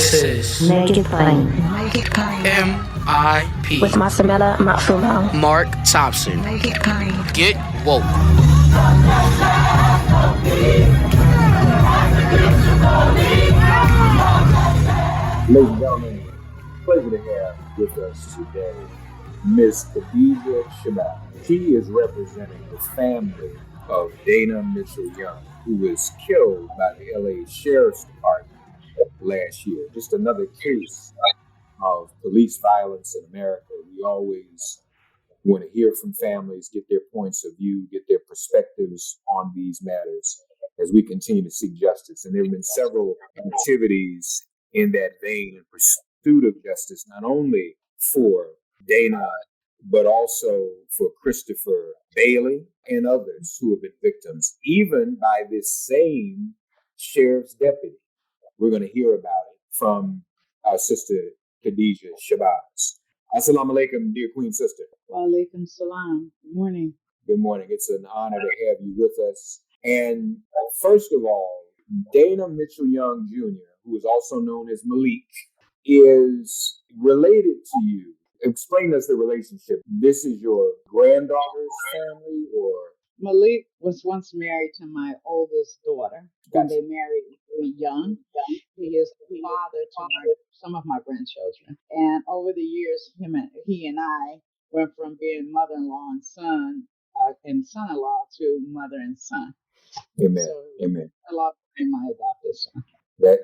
This is Make it plain. MIP With Masamela Matfumo. Mark Thompson. Make it plain. Get woke. Ladies and gentlemen, pleasure to have with us today Miss Khadijah Shabazz. She is representing the family of Dana Mitchell Young, who was killed by the LA Sheriff's Department last year. Just another case of police violence in America. We always want to hear from families, get their points of view, get their perspectives on these matters as we continue to seek justice. And there have been several activities in that vein in pursuit of justice, not only for Dana, but also for Christopher Bailey and others who have been victims, even by this same sheriff's deputy. We're going to hear about it from our sister, Khadijah Shabazz. Assalamu alaikum, dear Queen Sister. Wa alaikum salam. Good morning. Good morning. It's an honor to have you with us. And first of all, Dana Mitchell Young Jr., who is also known as Malik, is related to you. Explain us the relationship. This is your granddaughter's family, or? Malik was once married to my oldest daughter, and they married very young. He is the father to some of my grandchildren. And over the years, he and I went from being mother-in-law and son and son-in-law to mother and son. Amen. So, Amen. I love my adopted son.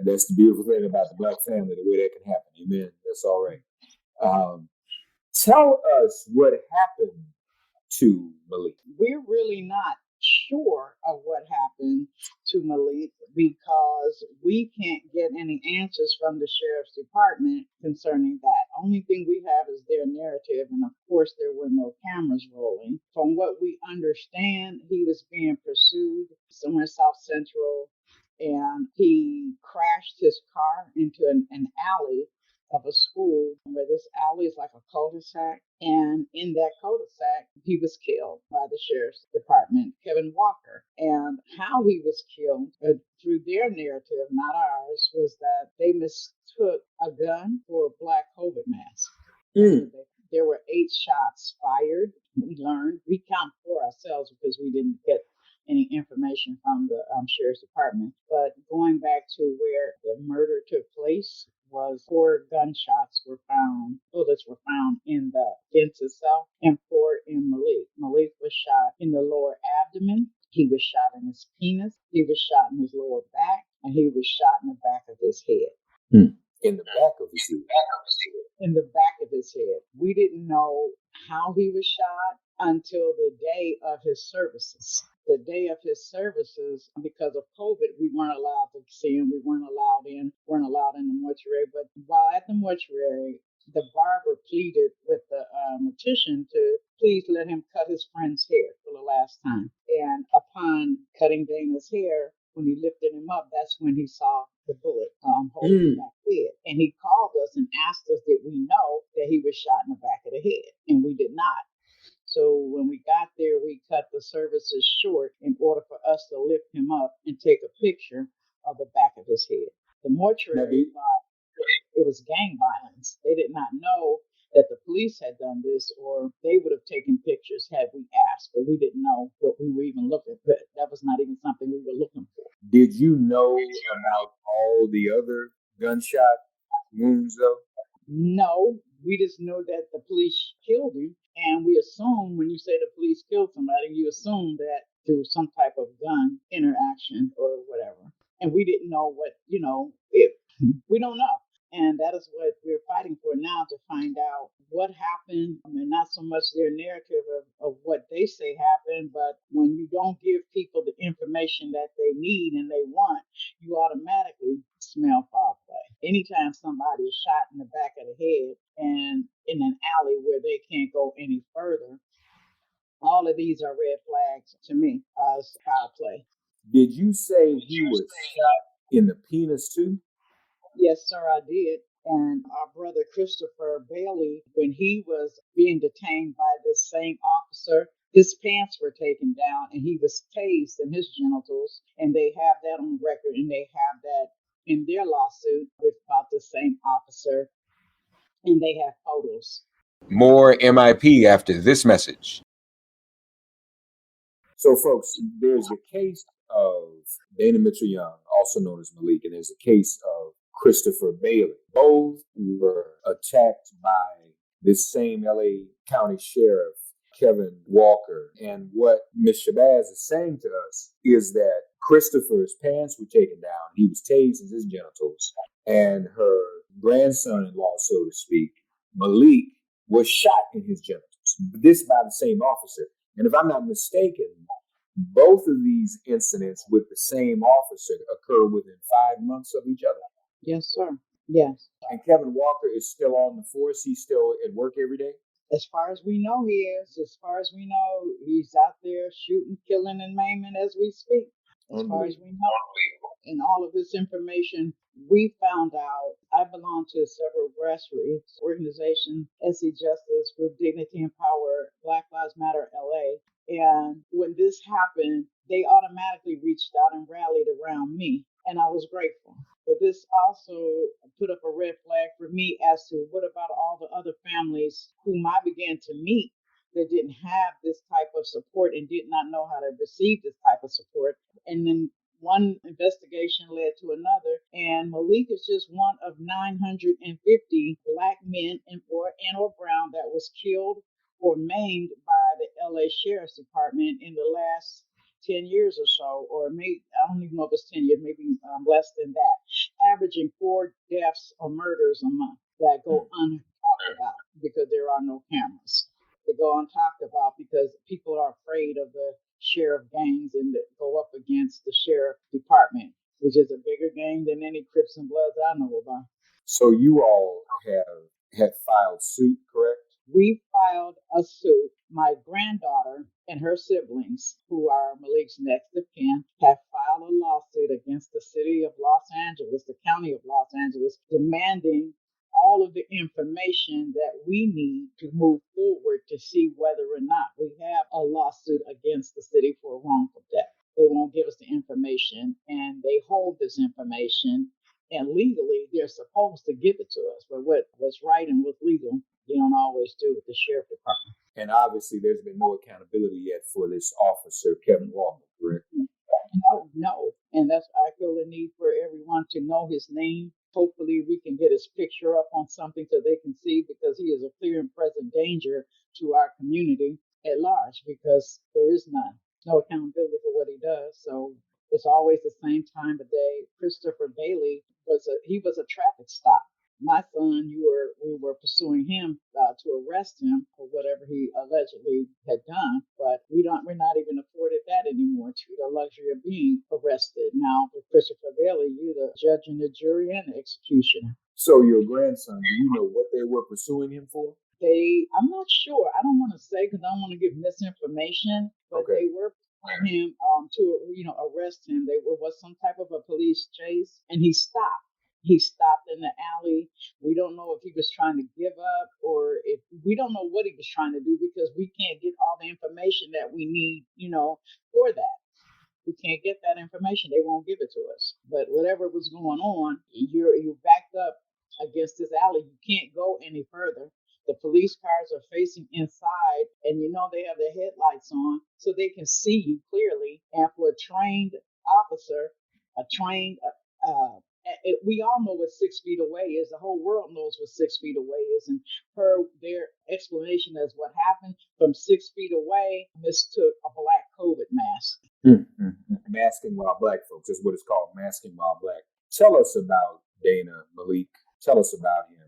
That's the beautiful thing about the Black family, the way that can happen. Amen. That's all right. Tell us what happened to Malik. We're really not sure of what happened to Malik because we can't get any answers from the sheriff's department concerning that. Only thing we have is their narrative, and of course there were no cameras rolling. From what we understand, he was being pursued somewhere South Central, and he crashed his car into an alley of a school where this alley is like a cul-de-sac. And in that cul-de-sac, he was killed by the sheriff's department, Kevin Walker. And how he was killed, through their narrative, not ours, was that they mistook a gun for a black COVID mask. There were 8 shots fired. We learned, we count for ourselves because we didn't get any information from the sheriff's department. But going back to where the murder took place, was 4 gunshots were found, bullets were found in the fence itself, and 4 in Malik. Malik was shot in the lower abdomen, he was shot in his penis, he was shot in his lower back, and he was shot in the back of his head. In the back of his head? In the back of his head. We didn't know how he was shot until the day of his services. The day of his services, because of COVID, we weren't allowed to see him. We weren't allowed in the mortuary. But while at the mortuary, the barber pleaded with the mortician to please let him cut his friend's hair for the last time. And upon cutting Dana's hair, when he lifted him up, that's when he saw the bullet holding back head. And he called us and asked us did we know that he was shot in the back of the head. And we did not. So when we got there, we cut the services short in order for us to lift him up and take a picture of the back of his head. The mortuary thought it was gang violence. They did not know that the police had done this, or they would have taken pictures had we asked, but we didn't know what we were even looking for. That was not even something we were looking for. Did you know about all the other gunshot wounds, though? No, we just know that the police killed him. And we assume when you say the police killed somebody, you assume that through some type of gun interaction or whatever. And we didn't know if we don't know. And that is what we're fighting for now, to find out what happened. I mean, not so much their narrative of what they say happened, but when you don't give people the information that they need and they want, you automatically smell foul play. Anytime somebody is shot in the back of the head and in an alley where they can't go any further, all of these are red flags to me as foul play. Did you say he was shot in the penis too? Yes, sir, I did. And our brother Christopher Bailey, when he was being detained by this same officer, his pants were taken down and he was tased in his genitals. And they have that on record, and they have that in their lawsuit with about the same officer, and they have photos. More MIP after this message. So, folks, there's the case of Dana Mitchell Young, also known as Malik, and there's a case of Christopher Bailey. Both were attacked by this same LA County Sheriff, Kevin Walker. And what Ms. Shabazz is saying to us is that Christopher's pants were taken down. He was tased in his genitals. And her grandson-in-law, so to speak, Malik, was shot in his genitals. This by the same officer. And if I'm not mistaken, both of these incidents with the same officer occur within 5 months of each other. Yes, sir. Yes. And Kevin Walker is still on the force. He's still at work every day. As far as we know, he is. As far as we know, he's out there shooting, killing, and maiming as we speak. As far as we know. And all of this information we found out. I belong to several grassroots organizations, SC Justice, Group Dignity and Power, Black Lives Matter LA. And when this happened, they automatically reached out and rallied around me. And I was grateful. But this also put up a red flag for me as to what about all the other families whom I began to meet that didn't have this type of support and did not know how to receive this type of support. And then one investigation led to another, and Malik is just one of 950 Black men or brown that was killed or maimed by the LA Sheriff's Department in the last 10 years or so, or maybe, I don't even know if it's 10 years, maybe less than that, averaging 4 deaths or murders a month that go untalked about because there are no cameras. They go untalked about because people are afraid of the sheriff gangs and that go up against the sheriff department, which is a bigger gang than any Crips and Bloods I know about. So you all had filed suit, correct? We filed a suit. My granddaughter and her siblings, who are Malik's next of kin, have filed a lawsuit against the city of Los Angeles, the county of Los Angeles, demanding all of the information that we need to move forward to see whether or not we have a lawsuit against the city for wrongful death. They won't give us the information, and they hold this information, and legally they're supposed to give it to us. But what's right and what's legal, they don't always do with the sheriff department. And obviously there's been no accountability yet for this officer, Kevin Walker, correct? No. And that's, I feel the need for everyone to know his name. Hopefully we can get his picture up on something so they can see, because he is a clear and present danger to our community at large, because there is no accountability for what he does. So it's always the same time of day. Christopher Bailey was a traffic stop. My son, we were pursuing him to arrest him for whatever he allegedly had done, but we're not even afforded that anymore, to the luxury of being arrested. Now, with Christopher Bailey, you're the judge and the jury and the executioner. So your grandson, do you know what they were pursuing him for? I'm not sure. I don't want to say because I don't want to give misinformation, but Okay. They were pursuing him to arrest him. There was some type of a police chase, and he stopped. He stopped in the alley. We don't know if he was trying to give up, or if we don't know what he was trying to do, because we can't get all the information that we need, for that. We can't get that information. They won't give it to us. But whatever was going on, you're backed up against this alley. You can't go any further. The police cars are facing inside, and they have their headlights on so they can see you clearly. And for a trained officer, we all know what 6 feet away is. The whole world knows what 6 feet away is. And their explanation as what happened from 6 feet away mistook a black COVID mask. Masking while black, folks. That's what it's called, masking while black. Tell us about Dana, Malik. Tell us about him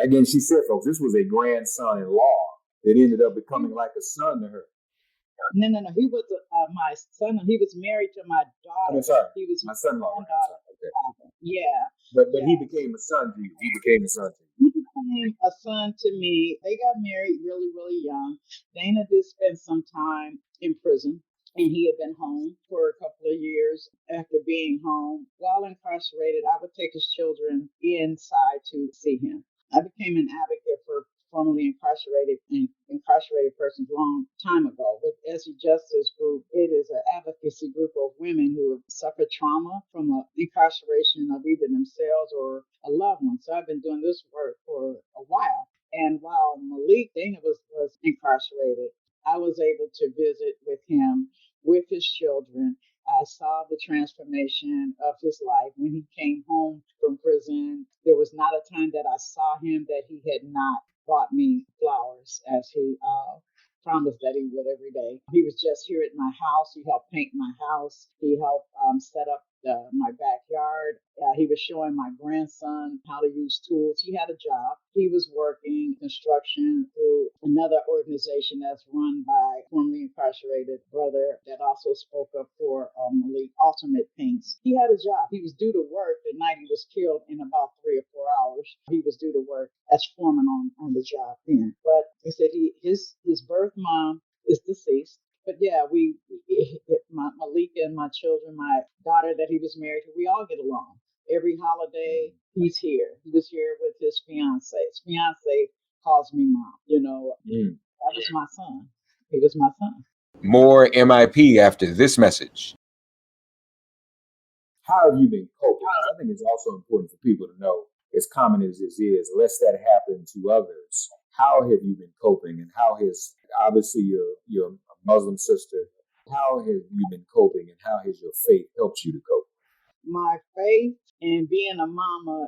again, she said, folks, this was a grandson-in-law that ended up becoming like a son to her. No. He was my son. He was married to my daughter. I'm sorry. He was my son-in-law. Okay. Yeah. But he became a son to you. He became a son to you. He became a son to me. They got married really, really young. Dana did spend some time in prison, and he had been home for a couple of years. After being home, while incarcerated, I would take his children inside to see him. I became an advocate for formerly incarcerated incarcerated persons long time ago. With SE Justice Group, it is an advocacy group of women who have suffered trauma from incarceration of either themselves or a loved one. So I've been doing this work for a while. And while Malik Dana was incarcerated, I was able to visit with him, with his children. I saw the transformation of his life. When he came home from prison, there was not a time that I saw him that he had not brought me flowers, as he promised that he would every day. He was just here at my house. He helped paint my house. He helped set up my backyard. He was showing my grandson how to use tools. He had a job. He was working construction through another organization that's run by formerly incarcerated brother that also spoke up for Malik, Ultimate Paints. He had a job. He was due to work the night he was killed in about 3 or 4 hours. He was due to work as foreman on the job then. But he said his birth mom is deceased. But yeah, Malik and my children, my daughter that he was married to, we all get along. Every holiday, he's here. He was here with his fiance. His fiance calls me mom. That was my son. He was my son. More MIP after this message. How have you been coping? I think it's also important for people to know, as common as this is, lest that happen to others. How have you been coping, and how has, obviously, your Muslim sister, how have you been coping, and how has your faith helped you to cope? My faith and being a mama,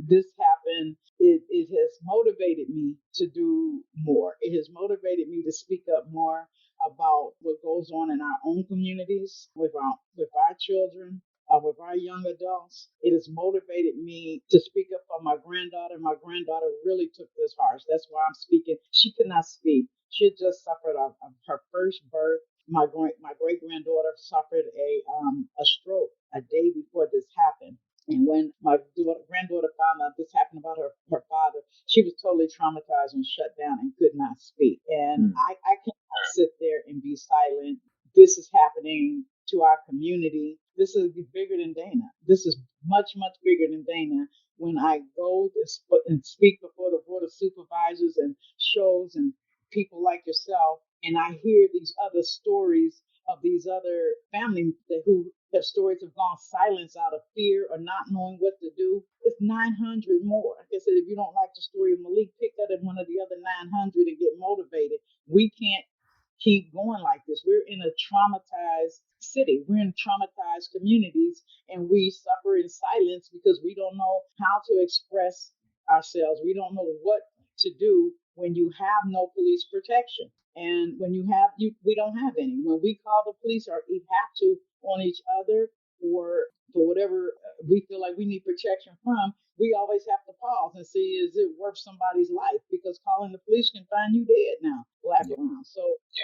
this happened. It has motivated me to do more. It has motivated me to speak up more about what goes on in our own communities with our children. With our young adults, it has motivated me to speak up for my granddaughter. My granddaughter really took this harsh. That's why I'm speaking. She could not speak. She had just suffered her first birth. My great granddaughter suffered a stroke a day before this happened. And when my granddaughter found out this happened about her father, she was totally traumatized and shut down and could not speak. And I cannot sit there and be silent. This is happening to our community. This is bigger than Dana. This is much, much bigger than Dana. When I go and speak before the Board of Supervisors and shows and people like yourself, and I hear these other stories of these other families who their stories have gone silenced out of fear or not knowing what to do. It's 900 more. Like I said, if you don't like the story of Malik, pick that at one of the other 900 and get motivated. We can't keep going like this. We're in a traumatized city. We're in traumatized communities, and we suffer in silence because we don't know how to express ourselves. We don't know what to do when you have no police protection. And when we don't have any. When we call the police or we have to on each other or for whatever we feel like we need protection from, we always have to pause and see, is it worth somebody's life? Because calling the police can find you dead now, black around. So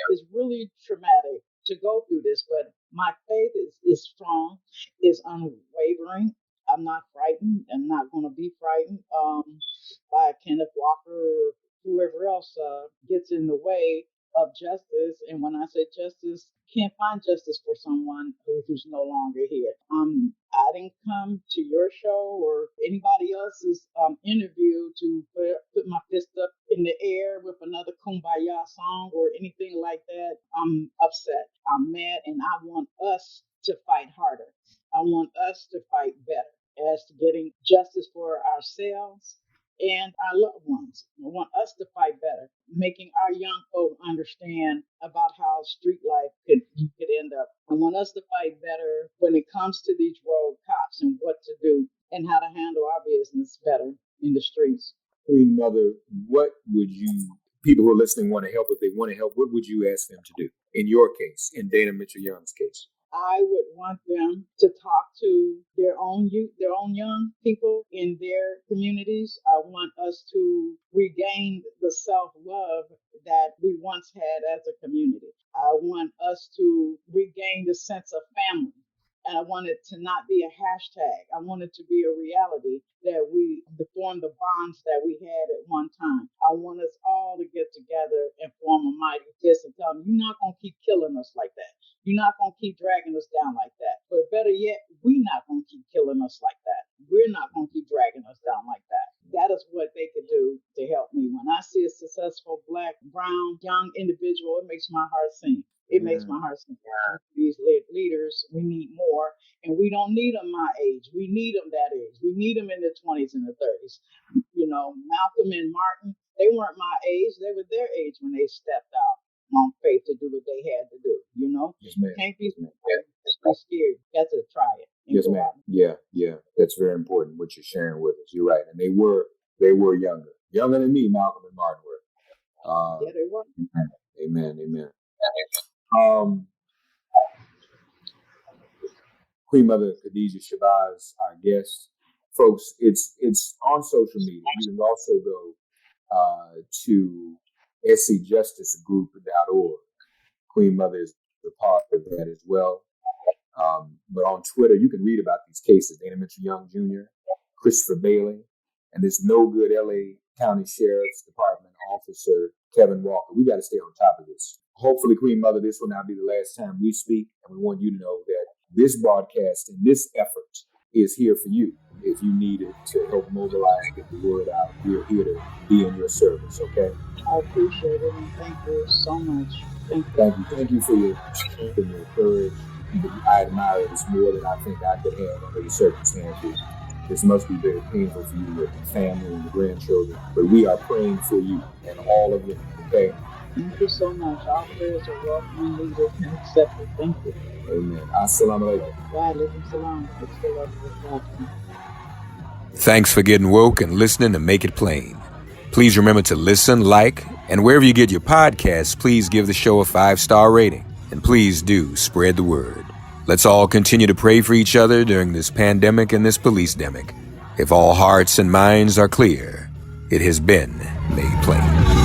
it's really traumatic to go through this, but my faith is strong, is unwavering. I'm not frightened. I'm not going to be frightened by Kenneth Walker or whoever else gets in the way of justice. And when I say justice, can't find justice for someone who's no longer here. I didn't come to your show or anybody else's interview to put my fist up in the air with another Kumbaya song or anything like that. I'm upset. I'm mad, and I want us to fight harder. I want us to fight better as to getting justice for ourselves and our loved ones. I want us to fight better, making our young folk understand about how street life could end up. I want us to fight better when it comes to these road cops and what to do and how to handle our business better in the streets. Queen Mother, what would you, people who are listening want to help, if they want to help, what would you ask them to do? In your case, in Dana Mitchell Young's case. I would want them to talk to their own youth, their own young people in their communities. I want us to regain the self-love that we once had as a community. I want us to regain the sense of family. And I want it to not be a hashtag. I want it to be a reality that we form the bonds that we had at one time. I want us all to get together and form a mighty fist and tell them, you're not going to keep killing us like that. You're not going to keep dragging us down like that. But better yet, we're not going to keep killing us like that. We're not going to keep dragging us down like that. that is what they could do to help me. When I see a successful Black, brown, young individual, it makes my heart sing. It makes my heart sing. These leaders, we need more, and we don't need them my age. We need them that age. We need them in their 20s and the 30s. You know, Malcolm and Martin, they weren't my age. They were their age when they stepped out on faith to do what they had to do. You know, Yes, ma'am. Can't be scared. You got to try it. Yes, ma'am. Yeah. That's very important what you're sharing with us. You're right, and they were younger than me. Malcolm and Martin were. Yeah, they were. Amen. Queen Mother Khadijah Shabazz, our guest. Folks, it's on social media. You can also go to scjusticegroup.org. Queen Mother is a part of that as well. But on Twitter, you can read about these cases. Dana Mitchell-Young Jr., Christopher Bailey, and this no good LA County Sheriff's Department officer, Kevin Walker. We got to stay on top of this. Hopefully, Queen Mother, this will not be the last time we speak. And we want you to know that this broadcast and this effort is here for you. If you need it to help mobilize and get the word out, we're here to be in your service, okay? I appreciate it, and thank you so much. Thank you. Thank you for your strength and your courage. I admire it. It's more than I think I could have under the circumstances. This must be very painful for you with the family and the grandchildren. But we are praying for you and all of them, okay? Thank you so much. Our prayers are welcome and leaders and accepted. Thank you. Amen. Assalamu alaikum. Wa alaikum salam. Thanks for getting woke and listening to Make It Plain. Please remember to listen, like, and wherever you get your podcasts, please give the show a 5-star rating. And please do spread the word. Let's all continue to pray for each other during this pandemic and this police-demic. If all hearts and minds are clear, it has been made plain.